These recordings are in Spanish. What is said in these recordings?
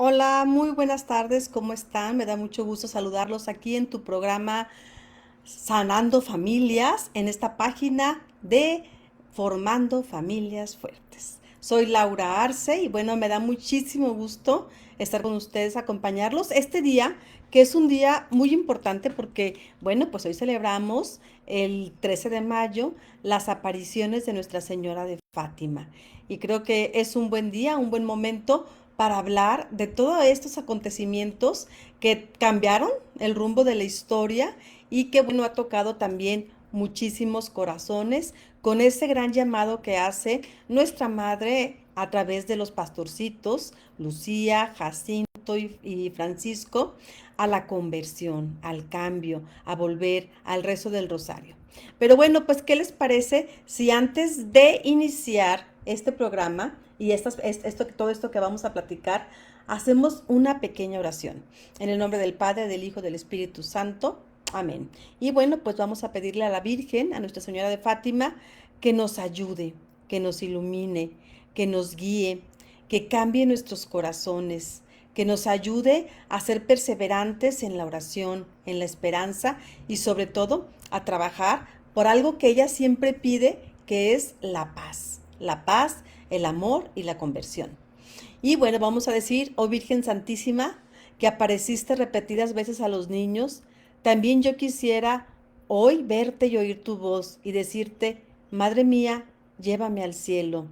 Hola, muy buenas tardes, ¿cómo están? Me da mucho gusto saludarlos aquí en tu programa Sanando Familias, en esta página de Formando Familias Fuertes. Soy Laura Arce y bueno, me da muchísimo gusto estar con ustedes, acompañarlos este día, que es un día muy importante porque, bueno, pues hoy celebramos el 13 de mayo las apariciones de Nuestra Señora de Fátima. Y creo que es un buen día, un buen momento para hablar de todos estos acontecimientos que cambiaron el rumbo de la historia y que bueno, ha tocado también muchísimos corazones con ese gran llamado que hace nuestra madre a través de los pastorcitos, Lucía, Jacinto y Francisco, a la conversión, al cambio, a volver al rezo del rosario. Pero bueno, pues, ¿qué les parece si antes de iniciar este programa y todo esto que vamos a platicar, hacemos una pequeña oración? En el nombre del Padre, del Hijo, del Espíritu Santo. Amén. Y bueno, pues vamos a pedirle a la Virgen, a Nuestra Señora de Fátima, que nos ayude, que nos ilumine, que nos guíe, que cambie nuestros corazones, que nos ayude a ser perseverantes en la oración, en la esperanza y sobre todo a trabajar por algo que ella siempre pide, que es la paz, el amor y la conversión. Y bueno, vamos a decir, oh Virgen Santísima, que apareciste repetidas veces a los niños, también yo quisiera hoy verte y oír tu voz y decirte, Madre mía, llévame al cielo.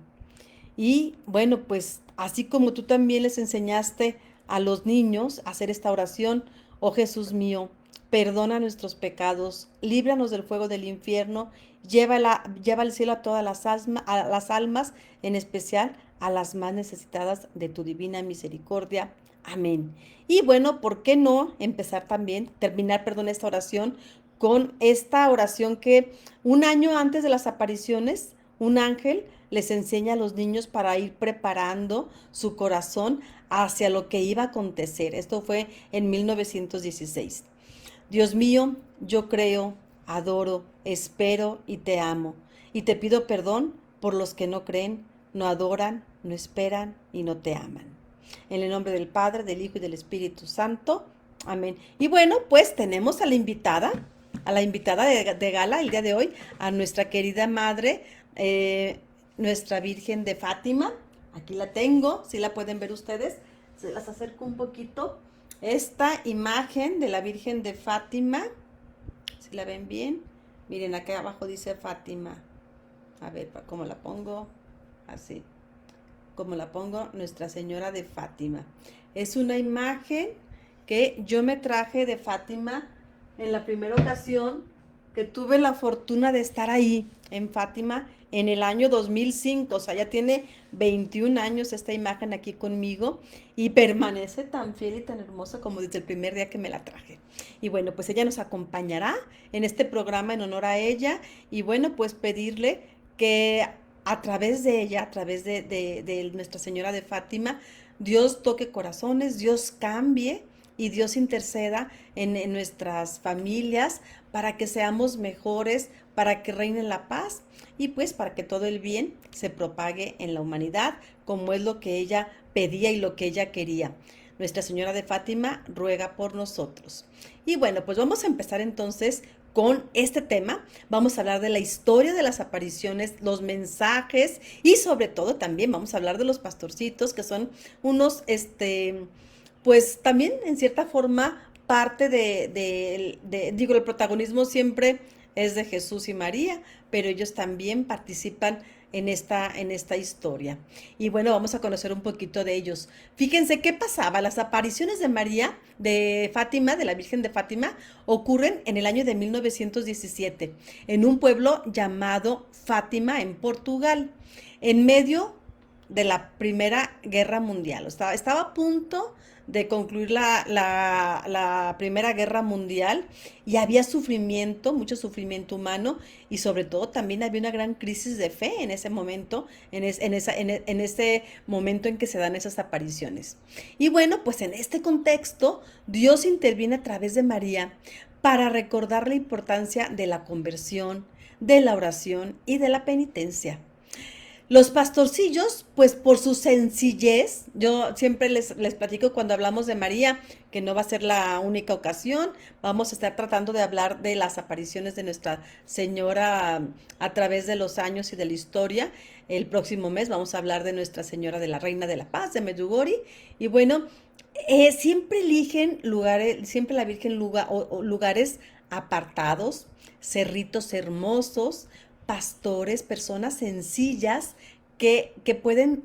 Y bueno, pues así como tú también les enseñaste a los niños a hacer esta oración, oh Jesús mío, perdona nuestros pecados, líbranos del fuego del infierno, lleva al cielo a todas a las almas, en especial a las más necesitadas de tu divina misericordia. Amén. Y bueno, ¿por qué no empezar también, terminar, perdón, esta oración con esta oración que un año antes de las apariciones, un ángel les enseña a los niños para ir preparando su corazón hacia lo que iba a acontecer? Esto fue en 1916. Dios mío, yo creo, adoro, espero y te amo. Y te pido perdón por los que no creen, no adoran, no esperan y no te aman. En el nombre del Padre, del Hijo y del Espíritu Santo. Amén. Y bueno, pues tenemos a la invitada de gala el día de hoy, a nuestra querida madre, nuestra Virgen de Fátima. Aquí la tengo, si la pueden ver ustedes. Se las acerco un poquito. Esta imagen de la Virgen de Fátima, si la ven bien, miren acá abajo dice Fátima. A ver, ¿cómo la pongo? Así, como la pongo, Nuestra Señora de Fátima. Es una imagen que yo me traje de Fátima en la primera ocasión que tuve la fortuna de estar ahí en Fátima en el año 2005. O sea, ya tiene 21 años esta imagen aquí conmigo y permanece tan fiel y tan hermosa como desde el primer día que me la traje. Y bueno, pues ella nos acompañará en este programa en honor a ella y bueno, pues pedirle que a través de ella, a través de Nuestra Señora de Fátima, Dios toque corazones, Dios cambie y Dios interceda en nuestras familias para que seamos mejores, para que reine la paz y pues para que todo el bien se propague en la humanidad, como es lo que ella pedía y lo que ella quería. Nuestra Señora de Fátima ruega por nosotros. Y bueno, pues vamos a empezar entonces con este tema. Vamos a hablar de la historia de las apariciones, los mensajes y sobre todo también vamos a hablar de los pastorcitos, que son unos, pues también en cierta forma parte digo, el protagonismo siempre es de Jesús y María, pero ellos también participan en esta historia. Y bueno, vamos a conocer un poquito de ellos. Fíjense qué pasaba. Las apariciones de María, de Fátima, de la Virgen de Fátima, ocurren en el año de 1917, en un pueblo llamado Fátima, en Portugal, en medio de la Primera Guerra Mundial. Estaba a punto de concluir la Primera Guerra Mundial y había sufrimiento, mucho sufrimiento humano y sobre todo también había una gran crisis de fe en ese momento, en ese momento en que se dan esas apariciones. Y bueno, pues en este contexto Dios interviene a través de María para recordar la importancia de la conversión, de la oración y de la penitencia. Los pastorcillos, pues por su sencillez, yo siempre les platico cuando hablamos de María, que no va a ser la única ocasión, vamos a estar tratando de hablar de las apariciones de Nuestra Señora a través de los años y de la historia. El próximo mes vamos a hablar de Nuestra Señora de la Reina de la Paz, de Medjugorje, y bueno, siempre eligen lugares, siempre la Virgen o lugares apartados, cerritos hermosos, pastores, personas sencillas que pueden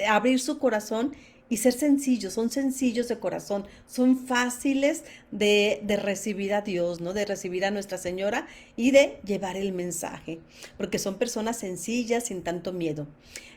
abrir su corazón y ser sencillos, son sencillos de corazón, son fáciles de recibir a Dios, ¿no? De recibir a Nuestra Señora y de llevar el mensaje, porque son personas sencillas, sin tanto miedo.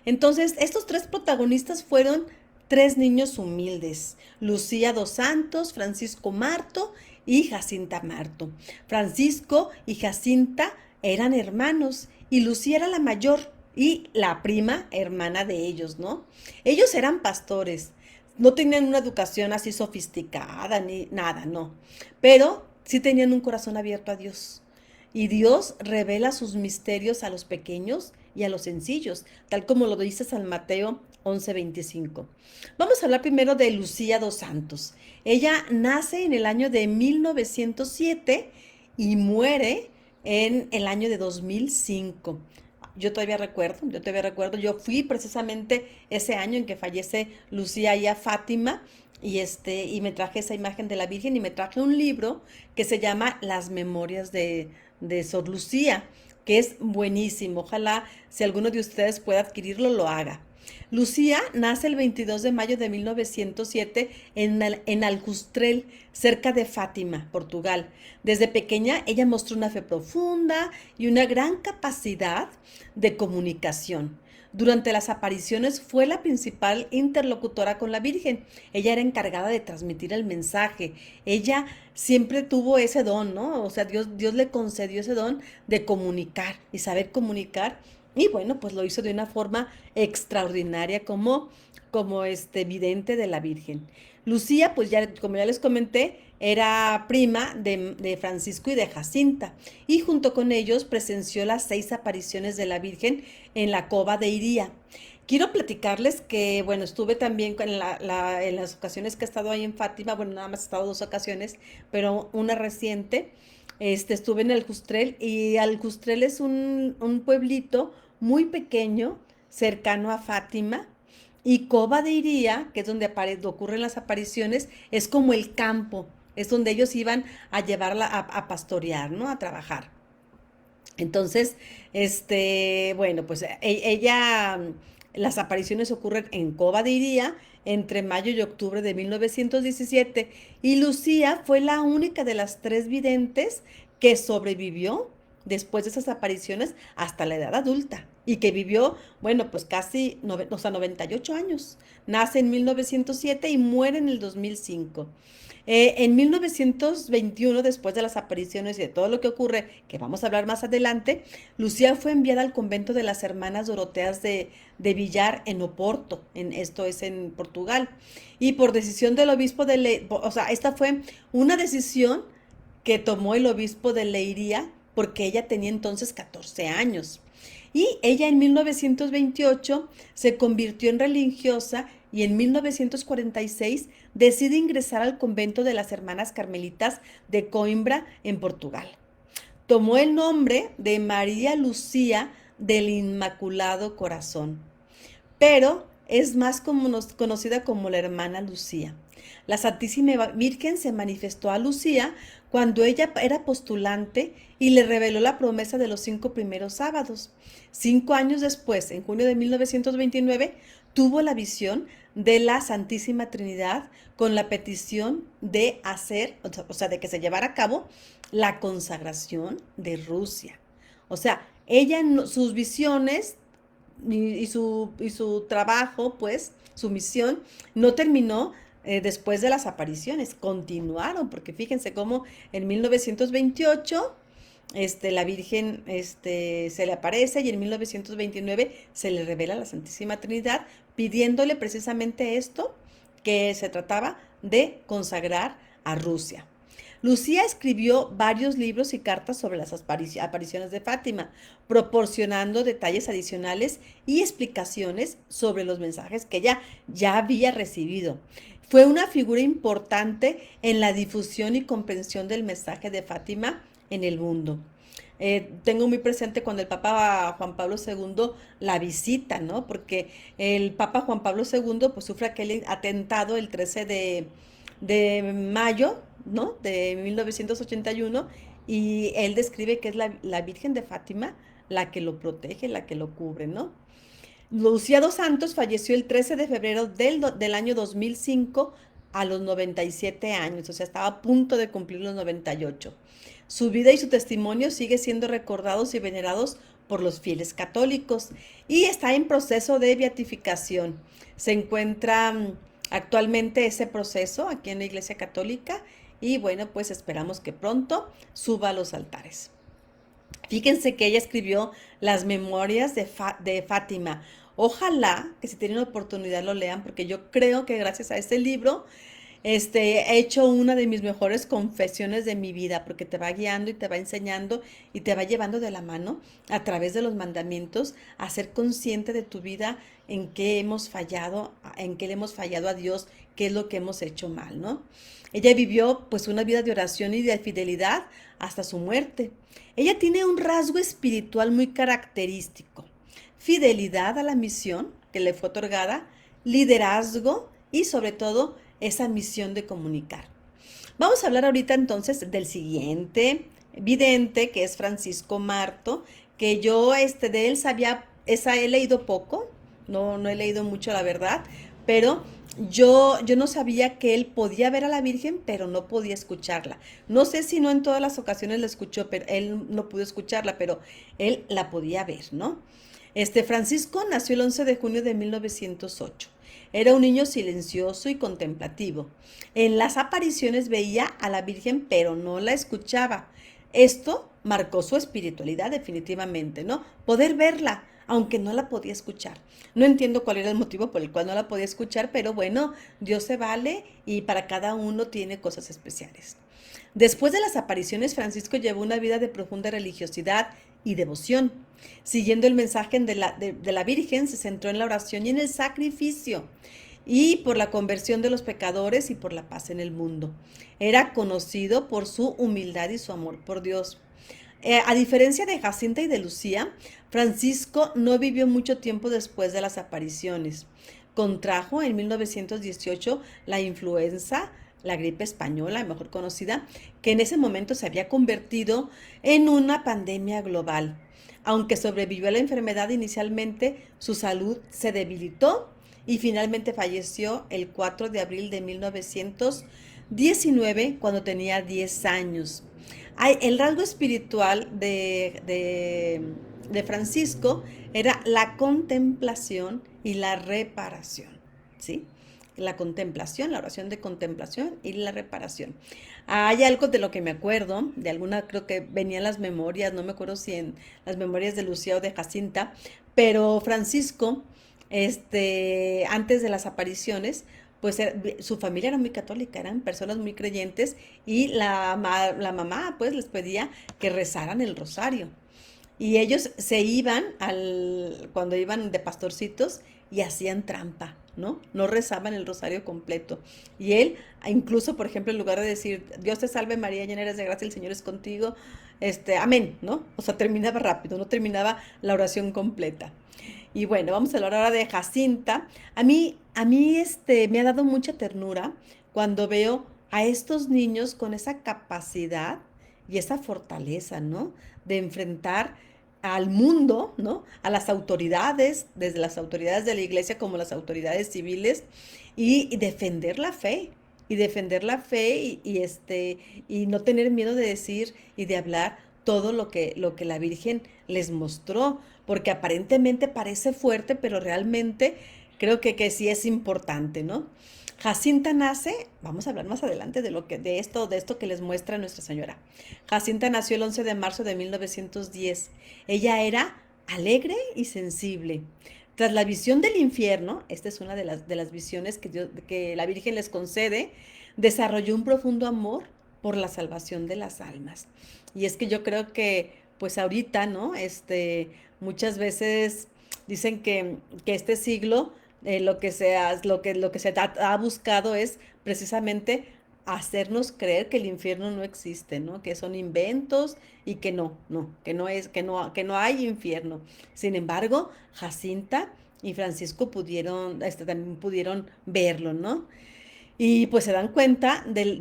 Entonces, estos tres protagonistas fueron tres niños humildes: Lucía dos Santos, Francisco Marto y Jacinta Marto. Francisco y Jacinta eran hermanos y Lucía era la mayor y la prima hermana de ellos, ¿no? Ellos eran pastores, no tenían una educación así sofisticada ni nada, no, pero sí tenían un corazón abierto a Dios. Y Dios revela sus misterios a los pequeños y a los sencillos, tal como lo dice San Mateo 11:25. Vamos a hablar primero de Lucía dos Santos. Ella nace en el año de 1907 y muere en el año de 2005. Yo fui precisamente ese año en que fallece Lucía y a Fátima, y me traje esa imagen de la Virgen y me traje un libro que se llama Las Memorias de Sor Lucía, que es buenísimo. Ojalá si alguno de ustedes puede adquirirlo, lo haga. Lucía nace el 22 de mayo de 1907 en Aljustrel, cerca de Fátima, Portugal. Desde pequeña ella mostró una fe profunda y una gran capacidad de comunicación. Durante las apariciones fue la principal interlocutora con la Virgen. Ella era encargada de transmitir el mensaje. Ella siempre tuvo ese don, ¿no? O sea, Dios le concedió ese don de comunicar y saber comunicar. Y bueno, pues lo hizo de una forma extraordinaria como vidente de la Virgen. Lucía, pues ya, como ya les comenté, era prima de Francisco y de Jacinta, y junto con ellos presenció las 6 apariciones de la Virgen en la cova de Iría. Quiero platicarles que, bueno, estuve también en las ocasiones que he estado ahí en Fátima. Bueno, nada más he estado 2 ocasiones, pero una reciente. Estuve en Aljustrel, y Aljustrel es un pueblito muy pequeño, cercano a Fátima, y Cova de Iría, que es donde ocurren las apariciones, es como el campo, es donde ellos iban a llevarla a pastorear, ¿no? A trabajar. Entonces, bueno, pues ella, las apariciones ocurren en Cova de Iría entre mayo y octubre de 1917, y Lucía fue la única de las tres videntes que sobrevivió después de esas apariciones hasta la edad adulta, y que vivió, bueno, pues casi, o sea, 98 años. Nace en 1907 y muere en el 2005. En 1921, después de las apariciones y de todo lo que ocurre, que vamos a hablar más adelante, Lucía fue enviada al convento de las hermanas Doroteas de Villar en Oporto, esto es en Portugal, y por decisión del obispo o sea, esta fue una decisión que tomó el obispo de Leiria, porque ella tenía entonces 14 años. Y ella en 1928 se convirtió en religiosa, y en 1946 decide ingresar al convento de las hermanas carmelitas de Coimbra, en Portugal. Tomó el nombre de María Lucía del Inmaculado Corazón, pero es más conocida como la hermana Lucía. La Santísima Virgen se manifestó a Lucía cuando ella era postulante y le reveló la promesa de los 5 primeros sábados. 5 años después, en junio de 1929, tuvo la visión de la Santísima Trinidad con la petición de hacer, o sea, de que se llevara a cabo la consagración de Rusia. O sea, ella en sus visiones y su trabajo, pues, su misión, no terminó después de las apariciones, continuaron, porque fíjense cómo en 1928 la Virgen se le aparece, y en 1929 se le revela la Santísima Trinidad pidiéndole precisamente esto, que se trataba de consagrar a Rusia. Lucía escribió varios libros y cartas sobre las apariciones de Fátima, proporcionando detalles adicionales y explicaciones sobre los mensajes que ella ya había recibido. Fue una figura importante en la difusión y comprensión del mensaje de Fátima en el mundo. Tengo muy presente cuando el Papa Juan Pablo II la visita, ¿no? Porque el Papa Juan Pablo II pues sufre aquel atentado el 13 de mayo, ¿no? De 1981 y él describe que es la Virgen de Fátima la que lo protege, la que lo cubre, ¿no? Lucía dos Santos falleció el 13 de febrero del año 2005 a los 97 años, o sea, estaba a punto de cumplir los 98. Su vida y su testimonio sigue siendo recordados y venerados por los fieles católicos y está en proceso de beatificación. Se encuentra actualmente ese proceso aquí en la Iglesia Católica y bueno, pues esperamos que pronto suba a los altares. Fíjense que ella escribió las memorias de Fátima. Ojalá que si tienen oportunidad lo lean, porque yo creo que gracias a este libro he hecho una de mis mejores confesiones de mi vida, porque te va guiando y te va enseñando y te va llevando de la mano a través de los mandamientos a ser consciente de tu vida, en qué hemos fallado, en qué le hemos fallado a Dios, qué es lo que hemos hecho mal, ¿no? Ella vivió pues una vida de oración y de fidelidad hasta su muerte. Ella tiene un rasgo espiritual muy característico: fidelidad a la misión que le fue otorgada, liderazgo y sobre todo esa misión de comunicar. Vamos a hablar ahorita entonces del siguiente vidente, que es Francisco Marto, que yo de él he leído poco, no he leído mucho la verdad, pero yo no sabía que él podía ver a la Virgen, pero no podía escucharla. No sé si no en todas las ocasiones la escuchó, pero él no pudo escucharla, pero él la podía ver, ¿no? Francisco nació el 11 de junio de 1908. Era un niño silencioso y contemplativo. En las apariciones veía a la Virgen, pero no la escuchaba. Esto marcó su espiritualidad definitivamente, ¿no? Poder verla, aunque no la podía escuchar. No entiendo cuál era el motivo por el cual no la podía escuchar, pero bueno, Dios se vale y para cada uno tiene cosas especiales. Después de las apariciones, Francisco llevó una vida de profunda religiosidad y devoción. Siguiendo el mensaje de la Virgen, se centró en la oración y en el sacrificio, y por la conversión de los pecadores y por la paz en el mundo. Era conocido por su humildad y su amor por Dios. A diferencia de Jacinta y de Lucía, Francisco no vivió mucho tiempo después de las apariciones. Contrajo en 1918 la influenza, la gripe española, mejor conocida, que en ese momento se había convertido en una pandemia global. Aunque sobrevivió a la enfermedad inicialmente, su salud se debilitó y finalmente falleció el 4 de abril de 1919 cuando tenía 10 años. El rasgo espiritual de Francisco era la contemplación y la reparación, ¿sí? La contemplación, la oración de contemplación y la reparación. Hay algo de lo que me acuerdo, de alguna creo que venían las memorias, no me acuerdo si en las memorias de Lucía o de Jacinta, pero Francisco, antes de las apariciones, pues su familia era muy católica, eran personas muy creyentes y la mamá pues les pedía que rezaran el rosario. Y ellos se iban cuando iban de pastorcitos y hacían trampa, ¿no? No rezaban el rosario completo. Y él, incluso, por ejemplo, en lugar de decir, Dios te salve María, llena eres de gracia, el Señor es contigo, amén, ¿no? O sea, terminaba rápido, no terminaba la oración completa. Y bueno, vamos a hablar ahora de Jacinta. A mí, me ha dado mucha ternura cuando veo a estos niños con esa capacidad y esa fortaleza, ¿no? De enfrentar al mundo, ¿no? A las autoridades, desde las autoridades de la iglesia como las autoridades civiles, y defender la fe, y defender la fe, y no tener miedo de decir y de hablar todo lo que la Virgen les mostró, porque aparentemente parece fuerte, pero realmente creo que sí es importante, ¿no? Jacinta nace, vamos a hablar más adelante de esto que les muestra Nuestra Señora. Jacinta nació el 11 de marzo de 1910. Ella era alegre y sensible. Tras la visión del infierno, esta es una de las visiones que la Virgen les concede, desarrolló un profundo amor por la salvación de las almas. Y es que yo creo que, pues ahorita, ¿no? Muchas veces dicen que este siglo lo que se ha buscado es precisamente hacernos creer que el infierno no existe, ¿no? Que son inventos y que que no hay infierno. Sin embargo, Jacinta y Francisco también pudieron verlo, ¿no? Y pues se dan cuenta del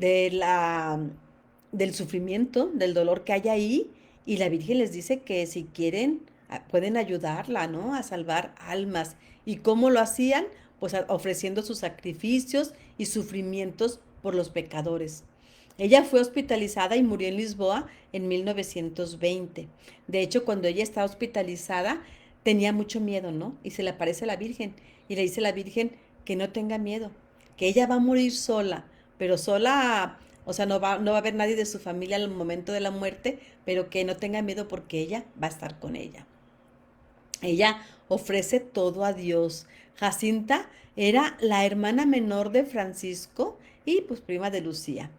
sufrimiento, del dolor que hay ahí, y la Virgen les dice que si quieren pueden ayudarla, ¿no? A salvar almas. ¿Y cómo lo hacían? Pues ofreciendo sus sacrificios y sufrimientos por los pecadores. Ella fue hospitalizada y murió en Lisboa en 1920. De hecho, cuando ella está hospitalizada, tenía mucho miedo, ¿no? Y se le aparece la Virgen y le dice a la Virgen que no tenga miedo, que ella va a morir sola, pero sola, o sea, no va a haber nadie de su familia al momento de la muerte, pero que no tenga miedo porque ella va a estar con ella. Ella ofrece todo a Dios. Jacinta era la hermana menor de Francisco y pues prima de Lucía.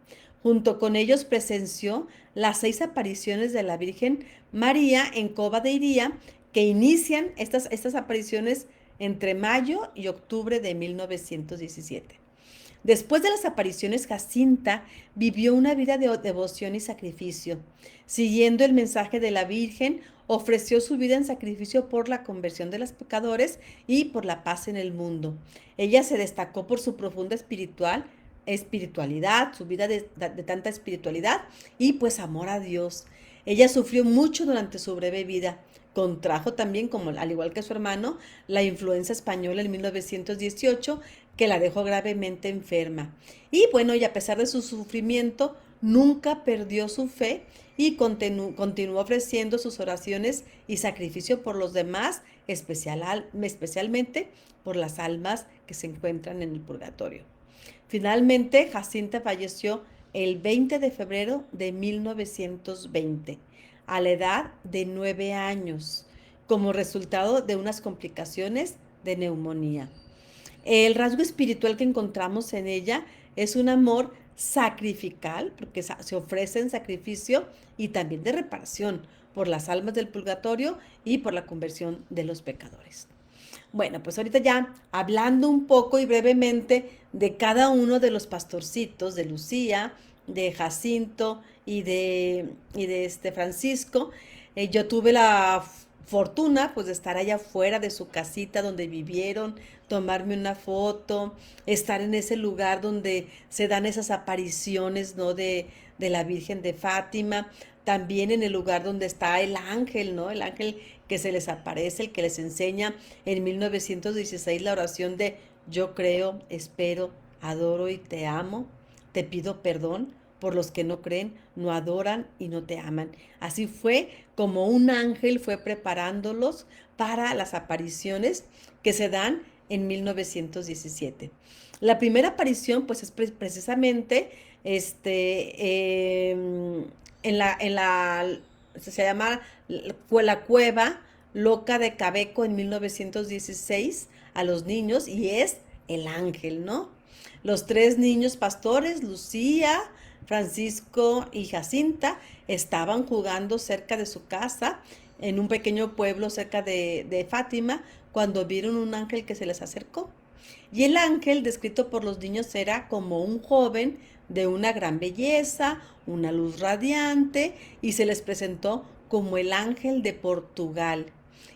Junto con ellos presenció las 6 apariciones de la Virgen María en Cova de Iría, que inician estas apariciones entre mayo y octubre de 1917. Después de las apariciones, Jacinta vivió una vida de devoción y sacrificio. Siguiendo el mensaje de la Virgen, ofreció su vida en sacrificio por la conversión de los pecadores y por la paz en el mundo. Ella se destacó por su profunda espiritualidad, su vida de tanta espiritualidad y pues amor a Dios. Ella sufrió mucho durante su breve vida. Contrajo también, como al igual que su hermano, la influenza española en 1918, que la dejó gravemente enferma. Y bueno, y a pesar de su sufrimiento, nunca perdió su fe y continuó ofreciendo sus oraciones y sacrificio por los demás, especialmente por las almas que se encuentran en el purgatorio. Finalmente, Jacinta falleció el 20 de febrero de 1920, a la edad de 9 años, como resultado de unas complicaciones de neumonía. El rasgo espiritual que encontramos en ella es un amor sacrificial, porque se ofrece en sacrificio, y también de reparación por las almas del purgatorio y por la conversión de los pecadores. Bueno, pues ahorita ya hablando un poco y brevemente de cada uno de los pastorcitos, de Lucía, de Jacinto y de este Francisco. Yo tuve la fortuna pues de estar allá afuera de su casita donde vivieron, tomarme una foto, estar en ese lugar donde se dan esas apariciones, ¿no? De la Virgen de Fátima, también en el lugar donde está el ángel, ¿no? El ángel que se les aparece, el que les enseña en 1916 la oración de yo creo, espero, adoro y te amo, te pido perdón por los que no creen, no adoran y no te aman. Así fue como un ángel fue preparándolos para las apariciones que se dan en 1917. La primera aparición pues es precisamente se llama la cueva loca de Cabeco en 1916 a los niños y es el ángel, ¿no? Los 3 niños pastores, Lucía, Francisco y Jacinta, estaban jugando cerca de su casa, en un pequeño pueblo cerca de Fátima, cuando vieron un ángel que se les acercó. Y el ángel, descrito por los niños, era como un joven de una gran belleza, una luz radiante, y se les presentó como el ángel de Portugal,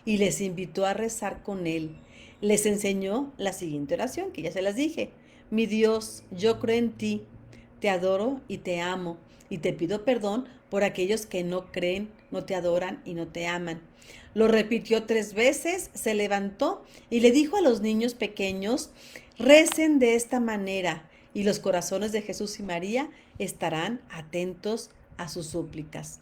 y les invitó a rezar con él. Les enseñó la siguiente oración, que ya se las dije. Mi Dios, yo creo en ti, te adoro y te amo, y te pido perdón por aquellos que no creen, no te adoran y no te aman. Lo repitió 3 veces, se levantó y le dijo a los niños pequeños, recen de esta manera y los corazones de Jesús y María estarán atentos a sus súplicas.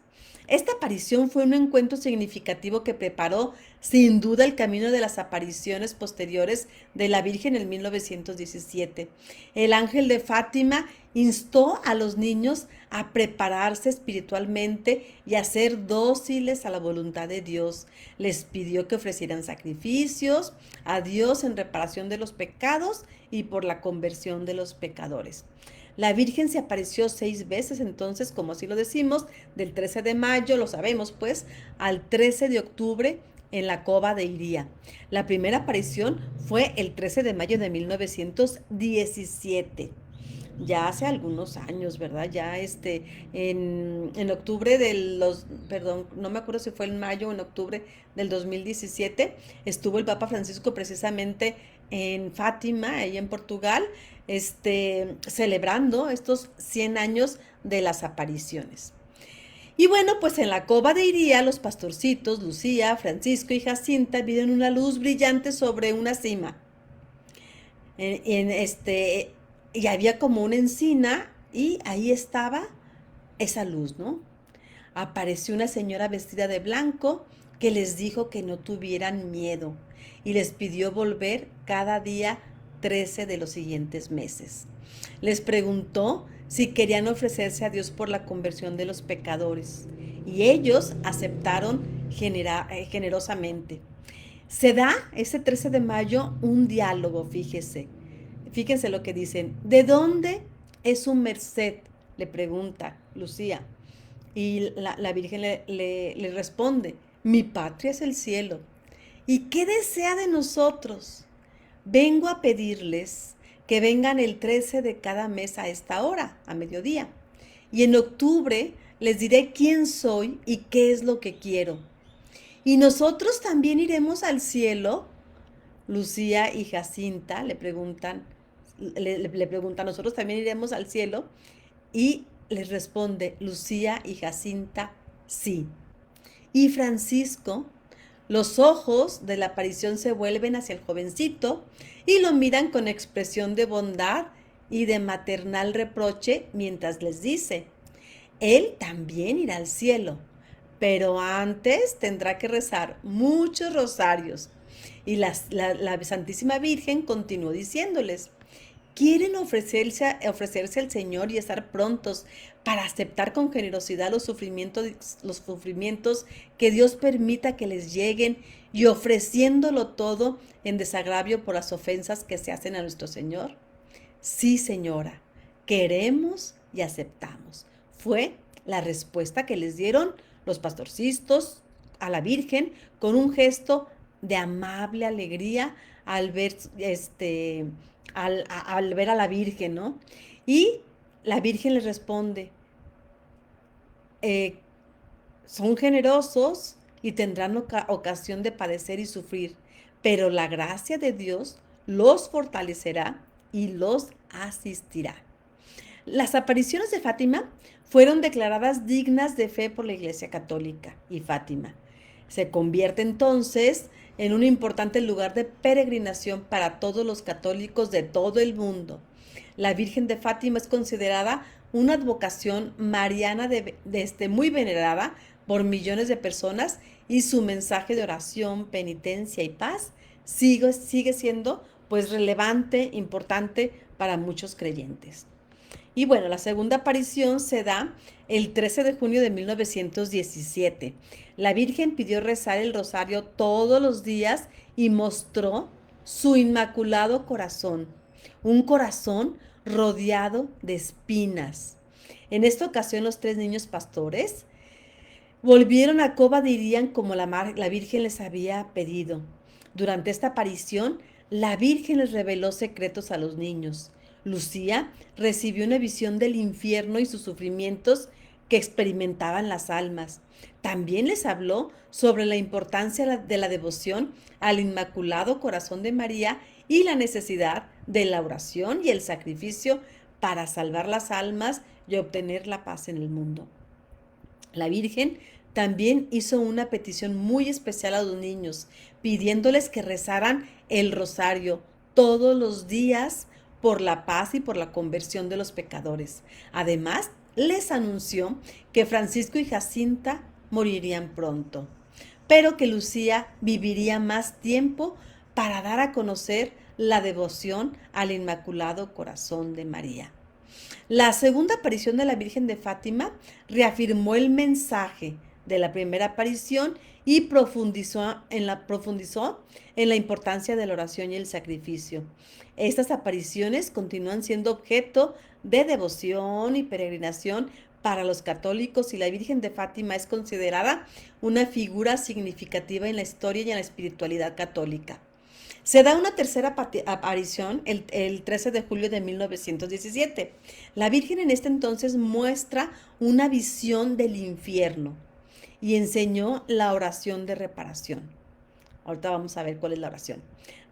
Esta aparición fue un encuentro significativo que preparó sin duda el camino de las apariciones posteriores de la Virgen en 1917. El ángel de Fátima instó a los niños a prepararse espiritualmente y a ser dóciles a la voluntad de Dios. Les pidió que ofrecieran sacrificios a Dios en reparación de los pecados y por la conversión de los pecadores. La Virgen se apareció 6 veces, entonces, como así lo decimos, del 13 de mayo, lo sabemos pues, al 13 de octubre en la cova de Iría. La primera aparición fue el 13 de mayo de 1917, ya hace algunos años, ¿verdad? Ya en octubre perdón, no me acuerdo si fue en mayo o en octubre del 2017, estuvo el Papa Francisco precisamente en Fátima, ahí en Portugal, celebrando estos 100 años de las apariciones. Y bueno, pues en la cova de Iría, los pastorcitos, Lucía, Francisco y Jacinta, vieron una luz brillante sobre una cima. En, en este, y había como una encina y ahí estaba esa luz, ¿no? Apareció una señora vestida de blanco que les dijo que no tuvieran miedo y les pidió volver cada día 13 de los siguientes meses. Les preguntó si querían ofrecerse a Dios por la conversión de los pecadores y ellos aceptaron generosamente. Se da ese 13 de mayo un diálogo, fíjense lo que dicen. ¿De dónde es su merced? Le pregunta Lucía. Y la Virgen le responde, mi patria es el cielo. ¿Y qué desea de nosotros? Vengo a pedirles que vengan el 13 de cada mes a esta hora, a mediodía. Y en octubre les diré quién soy y qué es lo que quiero. ¿Y nosotros también iremos al cielo? Lucía y Jacinta le preguntan, ¿nosotros también iremos al cielo? Y les responde Lucía y Jacinta, sí. Y Francisco, los ojos de la aparición se vuelven hacia el jovencito y lo miran con expresión de bondad y de maternal reproche mientras les dice, él también irá al cielo, pero antes tendrá que rezar muchos rosarios. Y la Santísima Virgen continuó diciéndoles, quieren ofrecerse al Señor y estar prontos para aceptar con generosidad los sufrimientos que Dios permita que les lleguen y ofreciéndolo todo en desagravio por las ofensas que se hacen a nuestro Señor. Sí, señora, queremos y aceptamos. Fue la respuesta que les dieron los pastorcitos a la Virgen con un gesto de amable alegría al ver, al ver a la Virgen, ¿no? Y la Virgen les responde, eh, son generosos y tendrán ocasión de padecer y sufrir, pero la gracia de Dios los fortalecerá y los asistirá. Las apariciones de Fátima fueron declaradas dignas de fe por la Iglesia Católica y Fátima se convierte entonces en un importante lugar de peregrinación para todos los católicos de todo el mundo. La Virgen de Fátima es considerada una advocación mariana muy venerada por millones de personas y su mensaje de oración, penitencia y paz sigue siendo pues relevante, importante para muchos creyentes. Y bueno, la segunda aparición se da el 13 de junio de 1917. La Virgen pidió rezar el rosario todos los días y mostró su inmaculado corazón, un corazón rodeado de espinas. En esta ocasión los 3 niños pastores volvieron a Cova de Irían como la Virgen les había pedido. Durante esta aparición, la Virgen les reveló secretos a los niños. Lucía recibió una visión del infierno y sus sufrimientos que experimentaban las almas. También les habló sobre la importancia de la devoción al Inmaculado Corazón de María y la necesidad de la oración y el sacrificio para salvar las almas y obtener la paz en el mundo. La Virgen también hizo una petición muy especial a los niños, pidiéndoles que rezaran el rosario todos los días por la paz y por la conversión de los pecadores. Además, les anunció que Francisco y Jacinta morirían pronto, pero que Lucía viviría más tiempo para dar a conocer la devoción al Inmaculado Corazón de María. La segunda aparición de la Virgen de Fátima reafirmó el mensaje de la primera aparición y profundizó en la importancia de la oración y el sacrificio. Estas apariciones continúan siendo objeto de devoción y peregrinación para los católicos, y la Virgen de Fátima es considerada una figura significativa en la historia y en la espiritualidad católica. Se da una tercera aparición el 13 de julio de 1917. La Virgen en este entonces muestra una visión del infierno y enseñó la oración de reparación. Ahorita vamos a ver cuál es la oración.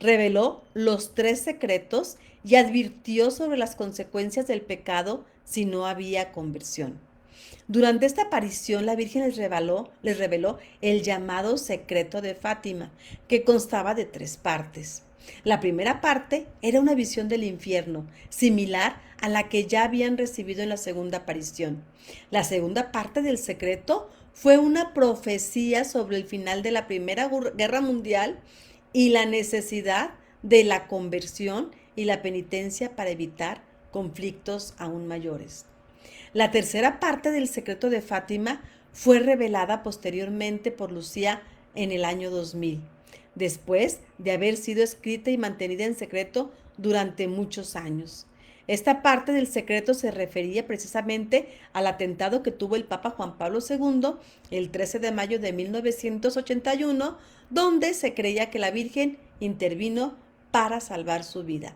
Reveló los 3 secretos y advirtió sobre las consecuencias del pecado si no había conversión. Durante esta aparición, la Virgen les reveló el llamado secreto de Fátima, que constaba de 3 partes. La primera parte era una visión del infierno, similar a la que ya habían recibido en la segunda aparición. La segunda parte del secreto fue una profecía sobre el final de la Primera Guerra Mundial y la necesidad de la conversión y la penitencia para evitar conflictos aún mayores. La tercera parte del secreto de Fátima fue revelada posteriormente por Lucía en el año 2000, después de haber sido escrita y mantenida en secreto durante muchos años. Esta parte del secreto se refería precisamente al atentado que tuvo el Papa Juan Pablo II el 13 de mayo de 1981, donde se creía que la Virgen intervino para salvar su vida.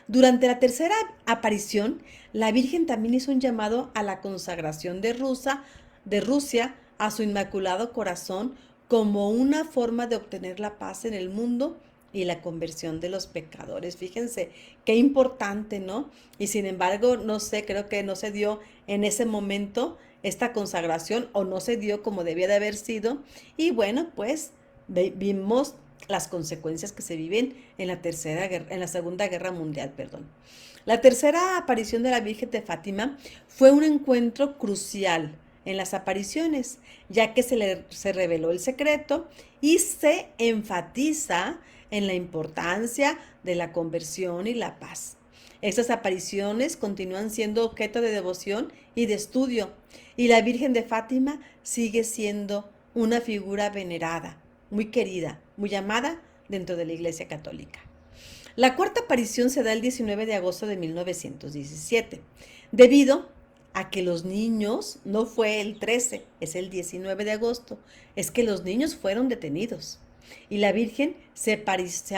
Durante la tercera aparición, la Virgen también hizo un llamado a la consagración de Rusia a su Inmaculado Corazón como una forma de obtener la paz en el mundo y la conversión de los pecadores. Fíjense, qué importante, ¿no? Y sin embargo, no sé, creo que no se dio en ese momento esta consagración, o no se dio como debía de haber sido. Y bueno, pues vimos las consecuencias que se viven en la Segunda Guerra Mundial, perdón. La tercera aparición de la Virgen de Fátima fue un encuentro crucial en las apariciones, ya que se reveló el secreto y se enfatiza en la importancia de la conversión y la paz. Estas apariciones continúan siendo objeto de devoción y de estudio, y la Virgen de Fátima sigue siendo una figura venerada, muy querida, muy amada dentro de la Iglesia Católica. La cuarta aparición se da el 19 de agosto de 1917, debido a que los niños, no fue el 13, es el 19 de agosto, es que los niños fueron detenidos y la Virgen se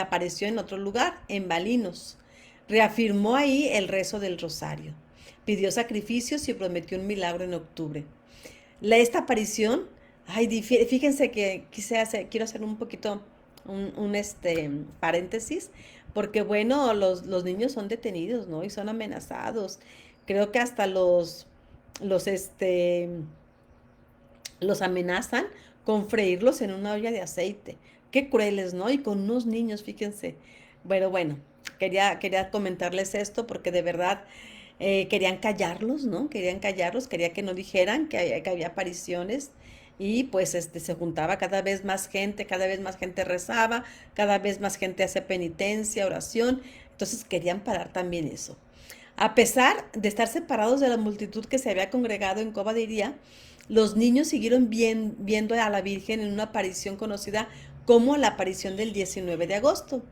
apareció en otro lugar, en Balinos. Reafirmó ahí el rezo del rosario, pidió sacrificios y prometió un milagro en octubre. Esta aparición, fíjense que quiero hacer un poquito un paréntesis, porque bueno, los niños son detenidos, ¿no? Y son amenazados. Creo que hasta los, los amenazan con freírlos en una olla de aceite. Qué crueles, ¿no? Y con unos niños, fíjense. Bueno, quería comentarles esto porque de verdad querían callarlos, ¿no? Quería que no dijeran que había apariciones. Y pues se juntaba cada vez más gente rezaba, cada vez más gente hace penitencia, oración. Entonces querían parar también eso. A pesar de estar separados de la multitud que se había congregado en Cova de Iría, los niños siguieron viendo a la Virgen en una aparición conocida como la aparición del 19 de agosto.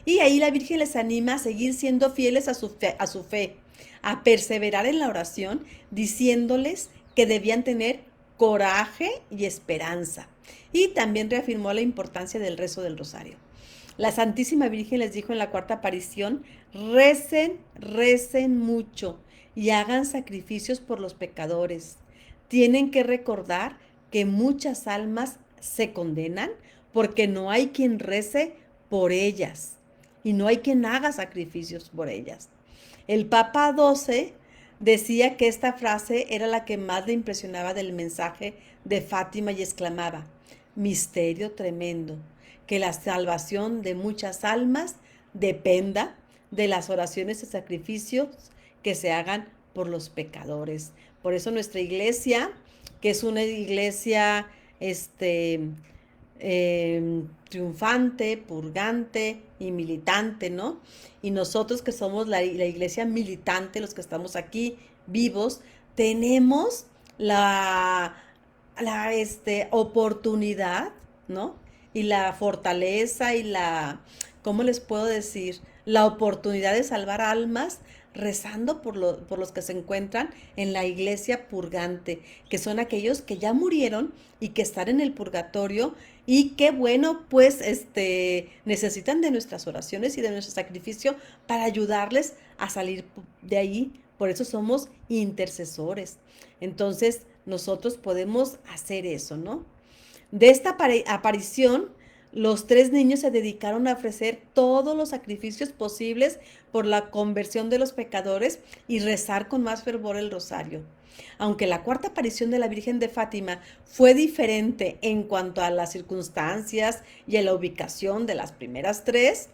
Y ahí la Virgen les anima a seguir siendo fieles a su fe, a perseverar en la oración, diciéndoles que debían tener coraje y esperanza. Y también reafirmó la importancia del rezo del rosario. La Santísima Virgen les dijo en la cuarta aparición: recen mucho y hagan sacrificios por los pecadores. Tienen que recordar que muchas almas se condenan porque no hay quien rece por ellas y no hay quien haga sacrificios por ellas. El Papa XII decía que esta frase era la que más le impresionaba del mensaje de Fátima y exclamaba: misterio tremendo, que la salvación de muchas almas dependa de las oraciones y sacrificios que se hagan por los pecadores. Por eso nuestra iglesia, que es una iglesia triunfante, purgante y militante, ¿no? Y nosotros que somos la iglesia militante, los que estamos aquí vivos, tenemos la oportunidad, ¿no? Y la fortaleza y ¿cómo les puedo decir? La oportunidad de salvar almas rezando por los que se encuentran en la iglesia purgante, que son aquellos que ya murieron y que están en el purgatorio y que bueno, pues necesitan de nuestras oraciones y de nuestro sacrificio para ayudarles a salir de ahí. Por eso somos intercesores. Entonces, nosotros podemos hacer eso, ¿no? De esta aparición, los tres niños se dedicaron a ofrecer todos los sacrificios posibles por la conversión de los pecadores y rezar con más fervor el rosario. Aunque la cuarta aparición de la Virgen de Fátima fue diferente en cuanto a las circunstancias y a la ubicación de las primeras tres,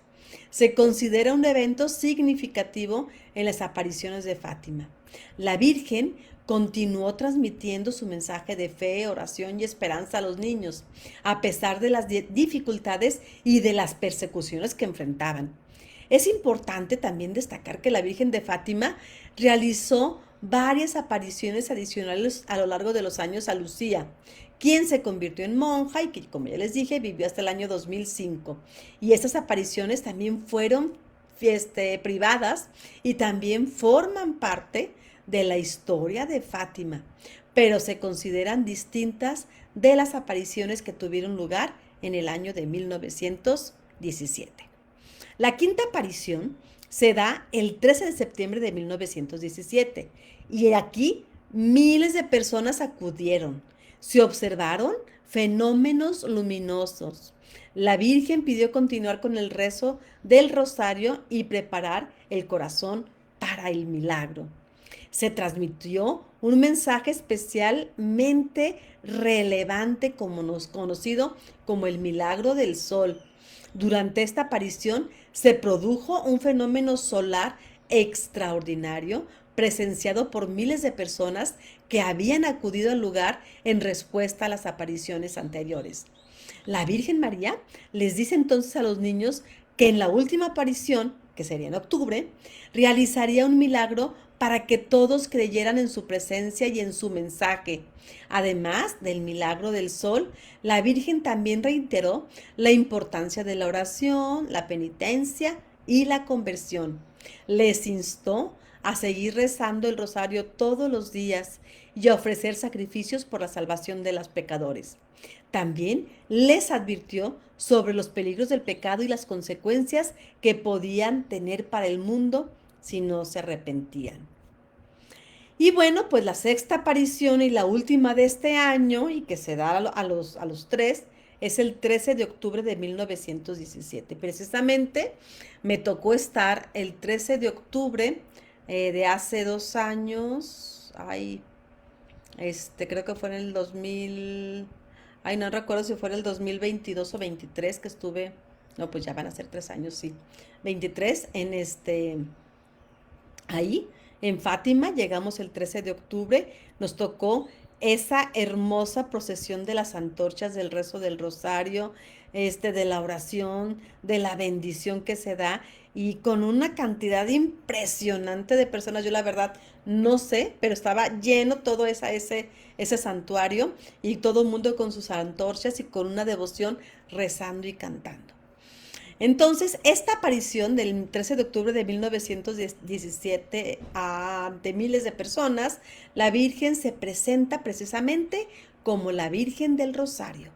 se considera un evento significativo en las apariciones de Fátima. La Virgen continuó transmitiendo su mensaje de fe, oración y esperanza a los niños, a pesar de las dificultades y de las persecuciones que enfrentaban. Es importante también destacar que la Virgen de Fátima realizó varias apariciones adicionales a lo largo de los años a Lucía, quien se convirtió en monja y que, como ya les dije, vivió hasta el año 2005. Y estas apariciones también fueron privadas y también forman parte de la historia de Fátima, pero se consideran distintas de las apariciones que tuvieron lugar en el año de 1917. La quinta aparición se da el 13 de septiembre de 1917 y aquí miles de personas acudieron. Se observaron fenómenos luminosos. La Virgen pidió continuar con el rezo del rosario y preparar el corazón para el milagro. Se transmitió un mensaje especialmente relevante conocido como el milagro del sol. Durante esta aparición se produjo un fenómeno solar extraordinario presenciado por miles de personas que habían acudido al lugar en respuesta a las apariciones anteriores. La Virgen María les dice entonces a los niños que en la última aparición, que sería en octubre, realizaría un milagro para que todos creyeran en su presencia y en su mensaje. Además del milagro del sol, la Virgen también reiteró la importancia de la oración, la penitencia y la conversión. Les instó a seguir rezando el rosario todos los días y a ofrecer sacrificios por la salvación de los pecadores. También les advirtió sobre los peligros del pecado y las consecuencias que podían tener para el mundo si no se arrepentían. Y bueno, pues la sexta aparición y la última de este año, y que se da a los tres, es el 13 de octubre de 1917. Precisamente me tocó estar el 13 de octubre de hace 2 años. Creo que fue en el 2000. No recuerdo si fue en el 2022 o 23 que estuve. No, pues ya van a ser 3 años, sí. 23 ahí en Fátima. Llegamos el 13 de octubre, nos tocó esa hermosa procesión de las antorchas, del rezo del rosario, de la oración, de la bendición que se da, y con una cantidad impresionante de personas. Yo la verdad no sé, pero estaba lleno todo ese santuario y todo el mundo con sus antorchas y con una devoción rezando y cantando. Entonces, esta aparición del 13 de octubre de 1917 ante miles de personas, la Virgen se presenta precisamente como la Virgen del Rosario.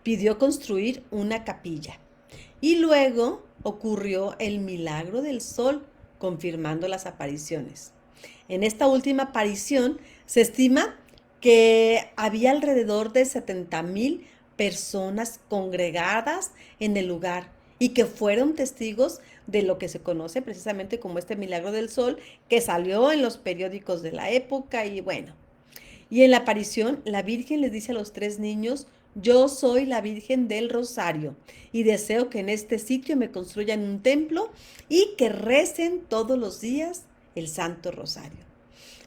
Pidió construir una capilla y luego ocurrió el milagro del sol, confirmando las apariciones. En esta última aparición se estima que había alrededor de 70,000 personas congregadas en el lugar y que fueron testigos de lo que se conoce precisamente como este milagro del sol, que salió en los periódicos de la época. Y bueno, y en la aparición la Virgen les dice a los tres niños: yo soy la Virgen del Rosario y deseo que en este sitio me construyan un templo y que recen todos los días el Santo Rosario.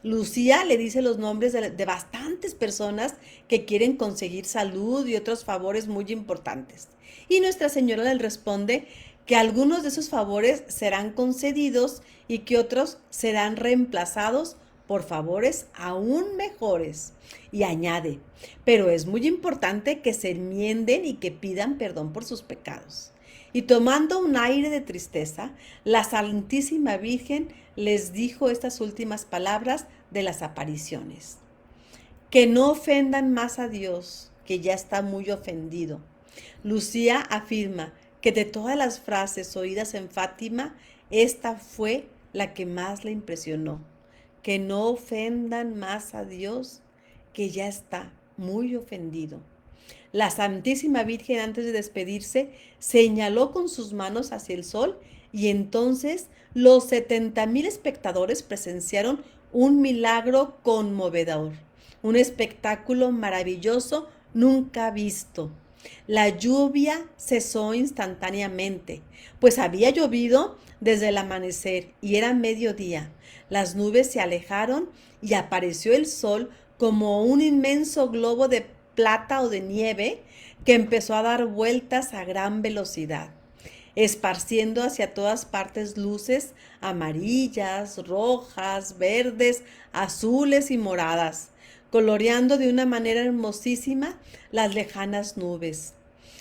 Lucía le dice los nombres de bastantes personas que quieren conseguir salud y otros favores muy importantes. Y Nuestra Señora le responde que algunos de esos favores serán concedidos y que otros serán reemplazados por favores aún mejores. Y añade, pero es muy importante que se enmienden y que pidan perdón por sus pecados. Y tomando un aire de tristeza, la Santísima Virgen les dijo estas últimas palabras de las apariciones. Que no ofendan más a Dios, que ya está muy ofendido. Lucía afirma que de todas las frases oídas en Fátima, esta fue la que más le impresionó. Que no ofendan más a Dios, que ya está muy ofendido. La Santísima Virgen, antes de despedirse, señaló con sus manos hacia el sol y entonces los 70,000 espectadores presenciaron un milagro conmovedor, un espectáculo maravilloso nunca visto. La lluvia cesó instantáneamente, pues había llovido desde el amanecer y era mediodía. Las nubes se alejaron y apareció el sol como un inmenso globo de plata o de nieve que empezó a dar vueltas a gran velocidad, esparciendo hacia todas partes luces amarillas, rojas, verdes, azules y moradas, coloreando de una manera hermosísima las lejanas nubes,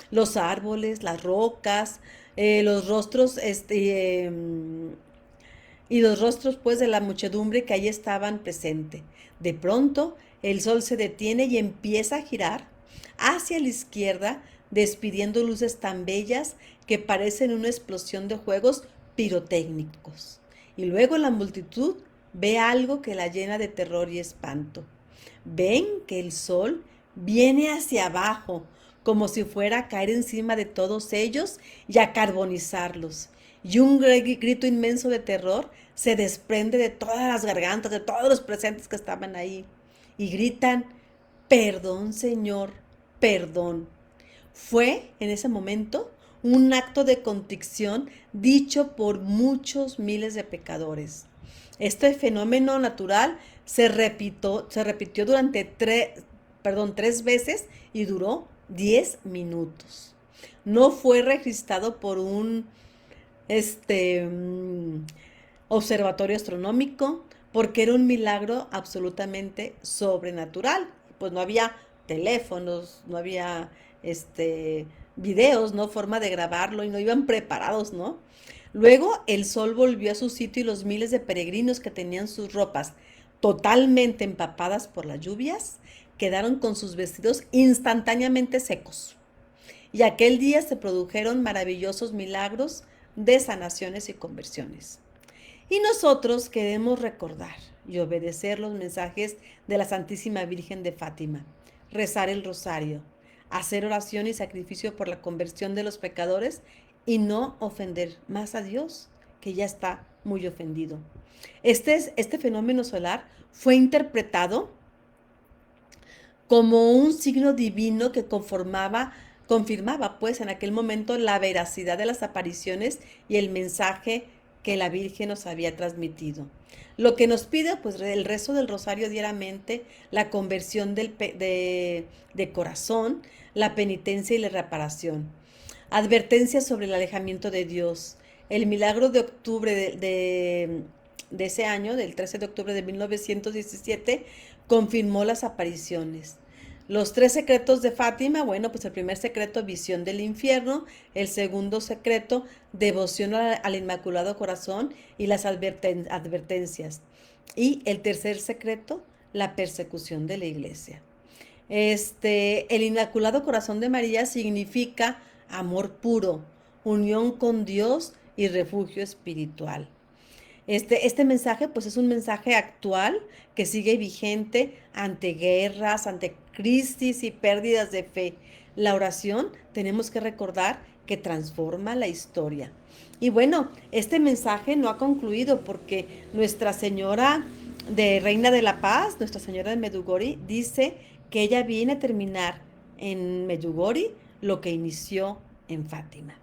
los árboles, las rocas, los rostros, y los rostros pues de la muchedumbre que allí estaban presente. De pronto el sol se detiene y empieza a girar hacia la izquierda, despidiendo luces tan bellas que parecen una explosión de juegos pirotécnicos. Y luego la multitud ve algo que la llena de terror y espanto. Ven que el sol viene hacia abajo, como si fuera a caer encima de todos ellos y a carbonizarlos. Y un grito inmenso de terror se desprende de todas las gargantas de todos los presentes que estaban ahí. Y gritan, perdón, Señor, perdón. Fue en ese momento un acto de contrición dicho por muchos miles de pecadores. Este fenómeno natural se repitió durante tres veces y duró 10 minutos. No fue registrado por un este, observatorio astronómico porque era un milagro absolutamente sobrenatural. Pues no había teléfonos, no había videos, ¿no? Forma de grabarlo y no iban preparados, ¿no? Luego el sol volvió a su sitio y los miles de peregrinos que tenían sus ropas totalmente empapadas por las lluvias quedaron con sus vestidos instantáneamente secos. Y aquel día se produjeron maravillosos milagros de sanaciones y conversiones. Y nosotros queremos recordar y obedecer los mensajes de la Santísima Virgen de Fátima, rezar el rosario, hacer oración y sacrificio por la conversión de los pecadores y no ofender más a Dios, que ya está muy ofendido. Este fenómeno solar fue interpretado como un signo divino que confirmaba pues en aquel momento la veracidad de las apariciones y el mensaje que la Virgen nos había transmitido. Lo que nos pide pues el rezo del rosario diariamente, la conversión de corazón, la penitencia y la reparación. Advertencia sobre el alejamiento de Dios. El milagro de octubre de ese año, del 13 de octubre de 1917, confirmó las apariciones. Los 3 secretos de Fátima, bueno, pues el primer secreto, visión del infierno; el segundo secreto, devoción al Inmaculado Corazón y las advertencias; y el tercer secreto, la persecución de la iglesia. El Inmaculado Corazón de María significa amor puro, unión con Dios y refugio espiritual. Este mensaje pues es un mensaje actual que sigue vigente ante guerras, ante crisis y pérdidas de fe. La oración tenemos que recordar que transforma la historia. Y bueno, este mensaje no ha concluido porque Nuestra Señora de Reina de la Paz, Nuestra Señora de Medjugorje, dice que ella viene a terminar en Medjugorje lo que inició en Fátima.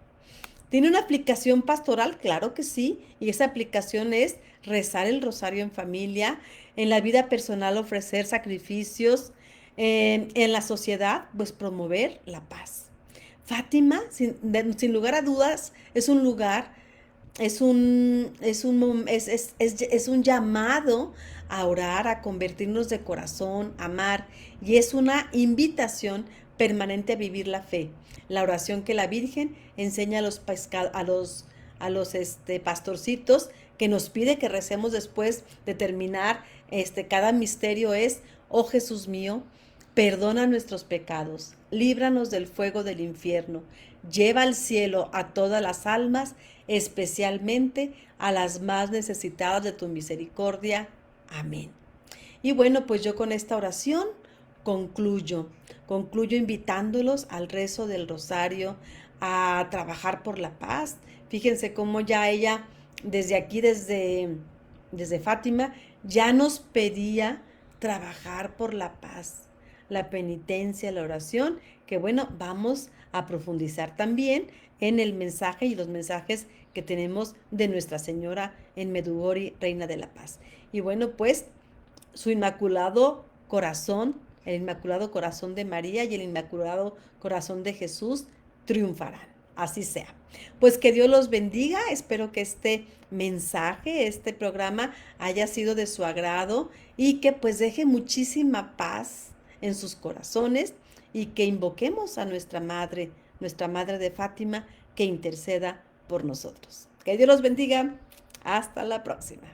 ¿Tiene una aplicación pastoral? Claro que sí, y esa aplicación es rezar el rosario en familia, en la vida personal ofrecer sacrificios, en la sociedad pues promover la paz. Fátima, sin lugar a dudas, es un lugar es un llamado a orar, a convertirnos de corazón, a amar, y es una invitación permanente a vivir la fe. La oración que la Virgen enseña a los pastorcitos, que nos pide que recemos después de terminar cada misterio, es: oh Jesús mío, perdona nuestros pecados, líbranos del fuego del infierno, lleva al cielo a todas las almas, especialmente a las más necesitadas de tu misericordia. Amén. Y bueno, pues yo con esta oración concluyo. Concluyo invitándolos al rezo del rosario, a trabajar por la paz. Fíjense cómo ya ella, desde aquí, desde Fátima, ya nos pedía trabajar por la paz, la penitencia, la oración, que bueno, vamos a profundizar también en el mensaje y los mensajes que tenemos de Nuestra Señora en Medjugorje, Reina de la Paz. Y bueno, pues su inmaculado corazón, el inmaculado corazón de María y el inmaculado corazón de Jesús triunfarán. Así sea. Pues que Dios los bendiga. Espero que este mensaje, este programa haya sido de su agrado y que pues deje muchísima paz en sus corazones, y que invoquemos a nuestra Madre de Fátima, que interceda por nosotros. Que Dios los bendiga. Hasta la próxima.